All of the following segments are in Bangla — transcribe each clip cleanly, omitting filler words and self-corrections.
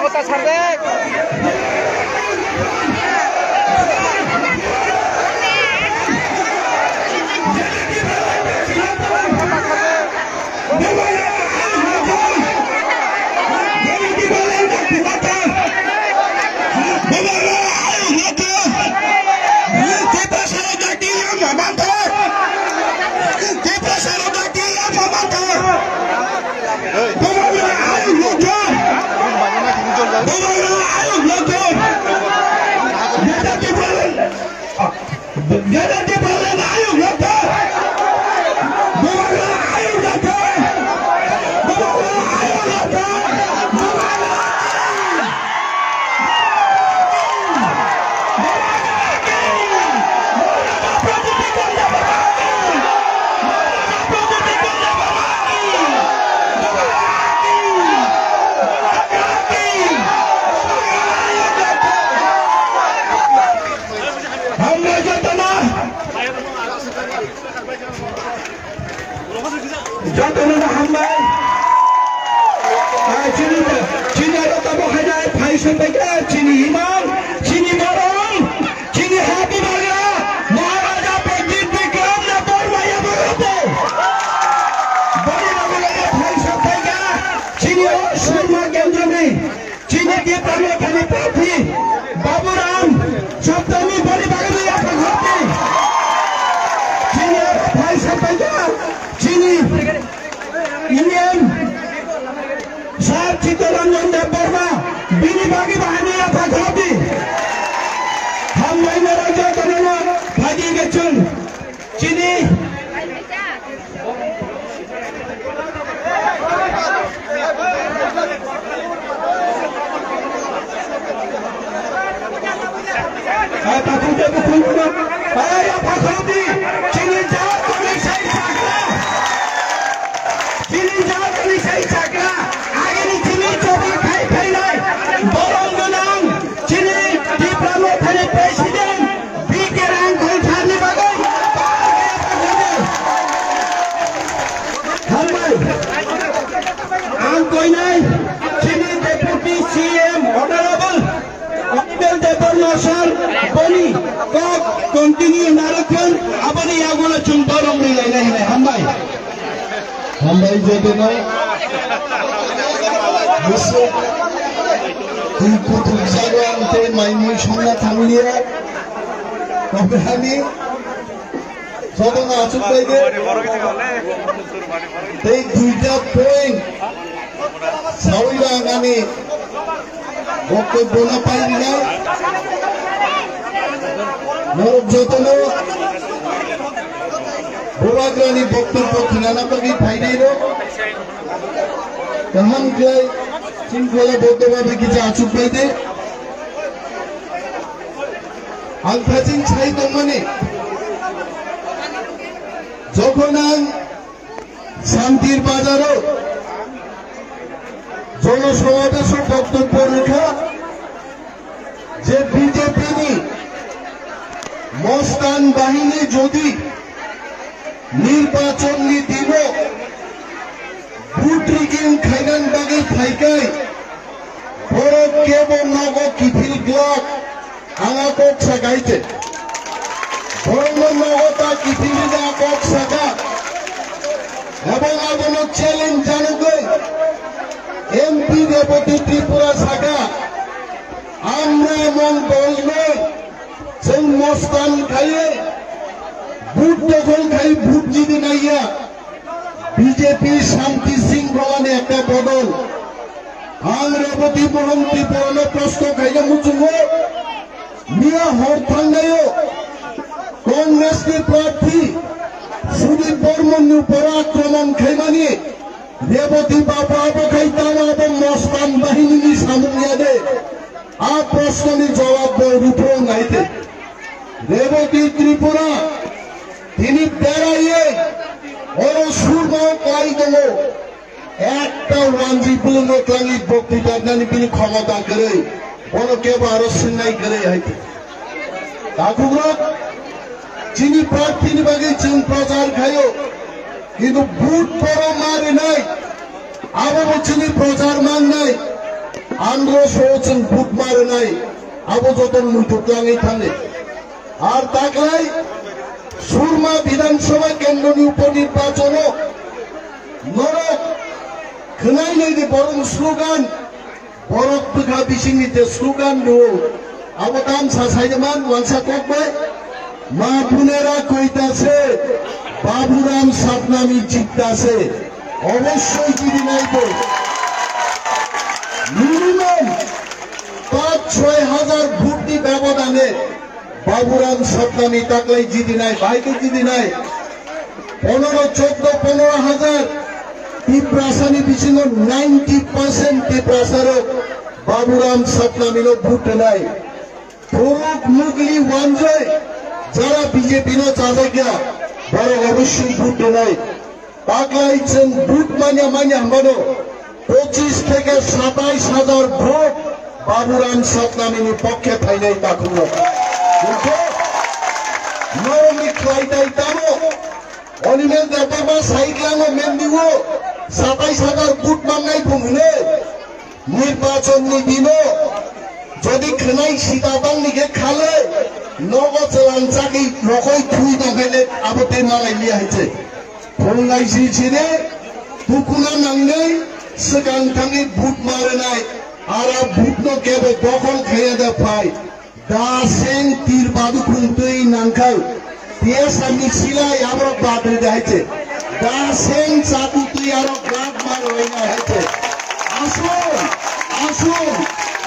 Kota Sardek. Continue marathon, abang ni aku nak jumpa orang lain. Hambai jadi na. Besok ikut jalan te mainu shona thamliya. Kabhani সদনা আসুক ভাইদের এই দুইটা পয়েন্ট সাউইরা গানে বক্তব্য না পাইনি না মোর যতন ভোবাগ্রানি বক্তব্য খিনানা কবি ফাইনাইরো তখন কই চিনকলা বৌদ্ধভাবে কিছু আসুক ভাইদের আলফাজিন ছাই দমনে যখন আন শান্তির বাজারও জনসমাবেশ বক্তব্য রেখা যে বিজেপি মস্তান বাহিনী যদি নির্বাচন দিব ভোট রিগিং খাইনান বাগে থাইকাই বড় কেবল নগ কিফিল ব্লক আঙাকক সাগাইছে বরং নগতা কিফিল আকক সাগা এবং আগুন চ্যালেঞ্জ জানুগৈ এমপি রেবতী ত্রিপুরা শাখা আমরা এমন দল নই जों मस्तान खायो भूत दखल खाई भूत जिदि नाइया बीजेपी शांति शृंखलानि एकटा बदल आं रेबती मोहन त्रिपुरानो प्रश्न खाइनो मुजुङो मिया हर थांनायो कांग्रेसनि प्रार्थी सुदीप बर्मननि उपर आक्रमण खाइमानि रेबती बाबा आबखाइ तामाबो मस्तान बाहिनीनि सामुंयादे आ प्रश्ननि जवाब रूपो नाइते रेवती त्रिपुरा তিনি বেড়াইয়ে ওর সুরমাও কয় দেব একটা ওয়ানজি পুলনো ক্লাঙ্গি বক্তৃতা নানি তিনি ক্ষমতা করে ওর কেবল আরো সিন্নাই করে হইতে তাকুগ্র যিনি প্রার্থীর বাগে চিন প্রচার খায়ও কিন্তু ভোট বড় মারে নাই আবো চিনি প্রচার মান নাই আন্দ্র সহচন ভোট মারে নাই আবো যতন মুঠো ক্লাঙ্গি থানে আর তাকলাই সুরমা বিধানসভা কেন্দ্রনি উপনির্বাচন নরক খনাই নাই বরং স্লোগান বরক বিঘা বিসিংনিতে স্লোগান দো আবদাম সাসাইমান ওয়ানসা ককবাই মা বোনেরা কইতাছে বাবুরাম সাতনামি জিততাছে অবশ্যই জিদি নাইব মিনিমাম ৫-৬ হাজার ভোটনি ব্যবধানে বাবুরাম সত্তানি তাকলাই জিদি নাই ভাইকে জিদি নাই ১৫-১৪-১৫ হাজার টিপ্রাসানি বিছিন্ন 90% টিপ্রাসার বাবুরাম সত্তানির ভোট নাই ফরুক মুগলি ওয়ানজয় যারা বিজেপি নো চাঁদে গিয়া বড় অবশ্যই ভোট নাই তাকলাই চেন ভোট মানিয়া হামানো ২৫ থেকে ২৭ হাজার ভোট বাবুরাম সত্তানির পক্ষে পাই নাই তাকুল নরমি খাইতাই তামো অনিমেল দেববা সাইডলাঙ্গো মেন্দিও ২৭,০০০ ভোট মাঙ্গাই বুমুনে নির্বাচন দিন যদি খনাই সীতাবাং নিকে খালে নগদ লাঞ্চাকি নকই থুই দগেলে আবতে মালাইলি আইছে ফলনাইছি ছিনে দুকুনা নাঙ্গাই সিগাং থাঙ্গি ভোট মারে নাই আর ভোট ন কেবে দখল খাইয়া দে পাই দাসেন তীর বাদু খুঁতই নাংখাল দেশানি সিলাই আমরা বাদরে দেখাইছে দাসেন চাকু তুই আরো গাঁট মার হইনা হয়েছে আসুন আসুন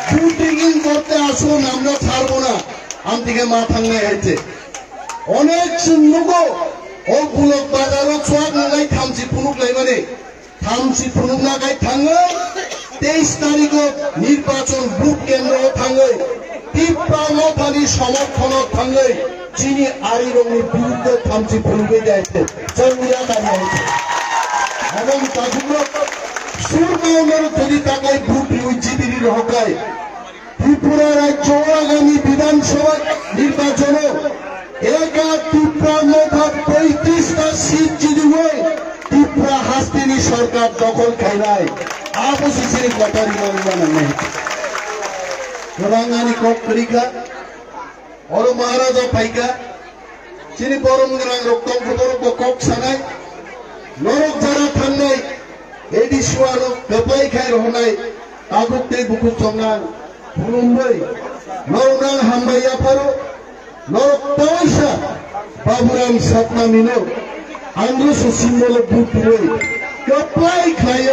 বুটিং করতে আসুন আমরা ছাড়বো না আমদিকে মা থাঙ্গে হয়েছে অনেক সুন্দর ও বুলক বাজারও ছোয়াক নাগাই থামছি ফুনুক লাই মানে থামছি ফুনুক নাগাই থাঙ্গে 23 তারিখ নির্বাচন বুথ কেন্দ্র থাঙ্গে তীব্রামথানি সমর্থন থাঙ্গে চিনি আরিরঙের বিরুদ্ধে থামছি ফুলবে যাইছে চন্দ্রিয়া দাঁড়িয়ে হয়েছে এবং তাগুলো সুরমাউনের যদি তাকাই ভোট জিবির হকায় ত্রিপুরা রাজ্য আগামী বিধানসভা নির্বাচন একা তীব্রামথা ৩৫টা সিট যদি হয় ত্রিপুরা হাস্তিনী সরকার দখল খায় নাই আবসিসের কথারি মানে গোলাঙ্গানি কক করিকা और महाराजा पाइका चिनी बरम ग्रां रक्तम खबर কক সানাই নরক যারা থাঙ্গাই এডি সুয়ার কপাই খাই রহনাই আগুতে বুকু চংনাং ফুলুমবাই নরনাং হামবাইয়া পারো নরক পয়সা বাবুরাম সাতনামিনো আন্দ্র সিম্বল বুট হই কপাই খাই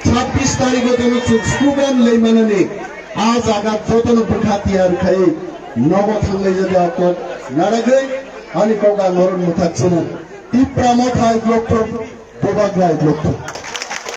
26 তারিখ জন্য স্লোগান লাই মানানি আজ আগাত যতন বুখাতিয়ার খাই নগদ থাঙ্গাই যদি আপনার নারাগৈ আমি কৌগা নরন মুথাচ্ছেন তীব্রা মথায় লক্ষ্য প্রভাগ রায় লক্ষ্য